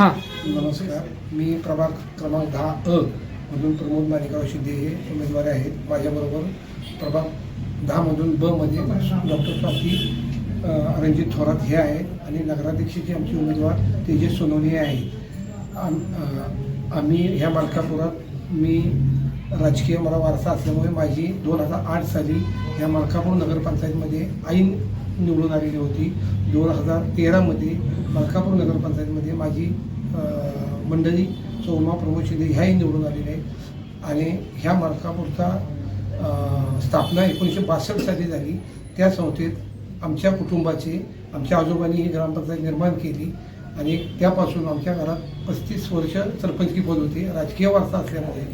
हां नमस्कार. मी प्रभाग क्रमांक 10 मधून प्रमोद माणिकराव शिंदे हे उमेदवार आहेत. माझ्याबरोबर प्रभाग 10 मधून ब मध्ये डॉक्टर स्वाती रणजित थोरात हे आहेत आणि नगराध्यक्षाचे आमचे उमेदवार तेजस सोनवणे आहेत. आम्ही ह्या मलकापुरात मी राजकीय मला वारसा असल्यामुळे माझी 2008 साली ह्या मलकापूर नगरपंचायतमध्ये ऐन निवडून आलेली होती. 2013मध्ये मलकापूर नगरपंचायतमध्ये माझी मंडळी सौमा प्रमोद शिंदे ह्याही निवडून आलेले आहेत. आणि ह्या मलकापूरचा स्थापना 1962 साली झाली. त्या संस्थेत आमच्या कुटुंबाचे आमच्या आजोबांनी ही ग्रामपंचायत निर्माण केली आणि त्यापासून आमच्या घरात 35 वर्ष सरपंचकी पद होते. राजकीय वारसा असल्यामुळे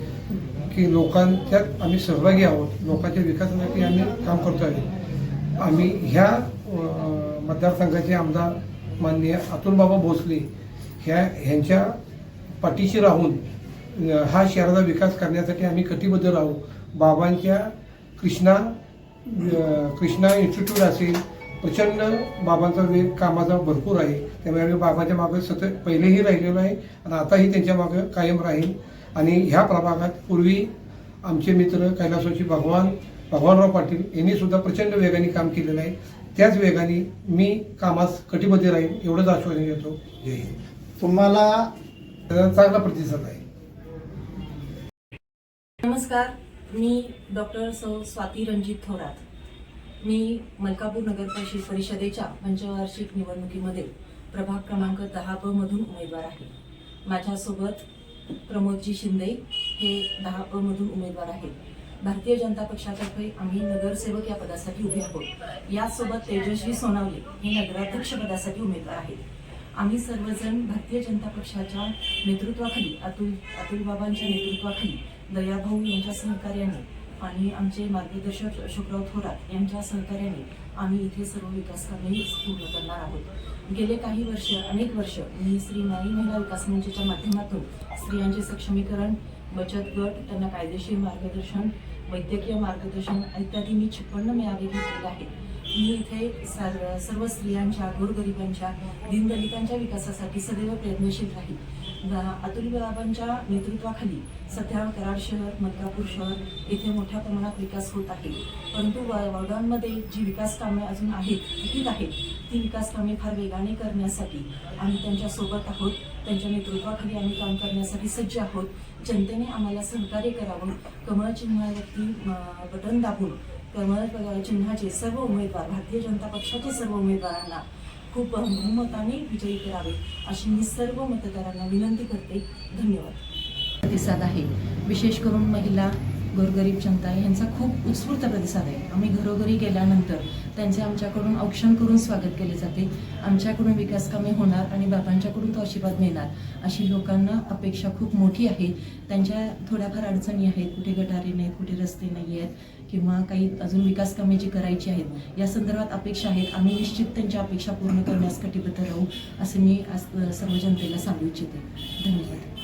की लोकांच्यात आम्ही सहभागी आहोत, लोकांच्या विकासासाठी आम्ही काम करतो आहे. आम्ही ह्या मतदारसंघाचे आमदार माननीय अतुलबाबा भोसले ह्यांच्या पाठीशी राहून हा शहराचा विकास करण्यासाठी आम्ही कटिबद्ध राहू. बाबांच्या कृष्णा इन्स्टिट्यूट असेल, प्रचंड बाबांचा वेग कामाचा भरपूर आहे. त्यामुळे आम्ही बाबांच्या मागे सतत पहिलेही राहिलेलो आहे आणि आताही त्यांच्या मागे कायम राहील. आणि ह्या प्रभागात पूर्वी आमचे मित्र कैलासवासी भगवानराव पाटील यांनी सुद्धा प्रचंड वेगाने काम केलेलं आहे. त्याच वेगाने मी कामास कटिबद्ध राहील एवढंच आश्वासन देतो. जय हिंद. तुम्हाला चांगला प्रतिसाद आहे. नमस्कार, मी डॉक्टर स्वाती रणजित थोरात. मी मलकापूर नगर परिषदेच्या पंचवार्षिक निवडणुकीमध्ये प्रभाग क्रमांक 10 मधून उमेदवार आहे. माझ्यासोबत प्रमोदजी शिंदे हे 10 मधून उमेदवार आहेत. भारतीय जनता पक्षातर्फे आम्ही नगरसेवक या पदासाठी उभे आहोत. याचसोबत तेजस्वी सोनवणे हे नगराध्यक्ष पदासाठी उमेदवार आहेत. आम्ही सर्वजण भारतीय जनता पक्षाच्या नेतृत्वाखाली अतुल बाबांच्या नेतृत्वाखाली दयाभाऊ यांच्या सहकार्याने आणि आमचे मार्गदर्शक अशोकराव थोरात यांच्या सहकार्याने आम्ही इथे सर्व विकास कामे पूर्ण करणार आहोत. गेले काही वर्ष अनेक वर्ष मी श्री नारी महिला विकास मंचच्या माध्यमातून स्त्रियांचे सक्षमीकरण, बचत गट, त्यांना कायदेशीर मार्गदर्शन, वैद्यकीय मार्गदर्शन इत्यादी मी 56 मेळावे घेतलेले आहेत. मी इथे सर्व स्त्रियांच्या, गोरगरिबांच्या, दीनदलितांच्या विकासासाठी सदैव प्रयत्नशील राहील. अतुल बाबांच्या नेतृत्वाखाली सध्या कराड शहर, मलकापूर शहर येथे मोठ्या प्रमाणात विकास होत आहे. परंतु वॉर्डांमध्ये जी विकास कामे अजून थकीत आहेत ती विकास कामे फार वेगाने करण्यासाठी आम्ही त्यांच्या सोबत आहोत. त्यांच्या नेतृत्वाखाली आम्ही काम करण्यासाठी सज्ज आहोत. जनतेने आम्हाला सहकार्य करावं. कमळ चिन्हावरती बटन दाबून कमळ चिन्हाचे सर्व उमेदवार, भारतीय जनता पक्षाचे सर्व उमेदवारांना खूप बहुमताने विजयी करावे अशी मी सर्व मतदारांना विनंती करते. धन्यवाद. प्रतिसाद आहे. विशेष करून महिला, गोरगरीब जनता यांचा खूप उत्स्फूर्त प्रतिसाद आहे. आम्ही घरोघरी गेल्यानंतर त्यांचे आमच्याकडून औक्षण करून स्वागत केले जाते. आमच्याकडून विकास कामे होणार आणि बाबांच्याकडून तो आशीर्वाद मिळणार अशी लोकांना अपेक्षा खूप मोठी आहे. त्यांच्या थोड्याफार अडचणी आहेत, कुठे गटारे नाहीत, कुठे रस्ते नाही आहेत किंवा काही अजून विकास कामे जी करायची आहेत या संदर्भात अपेक्षा आहेत. आम्ही निश्चित त्यांच्या अपेक्षा पूर्ण करण्यास कटिबद्ध राहू असे मी सर्व जनतेला सांगू इच्छिते. धन्यवाद.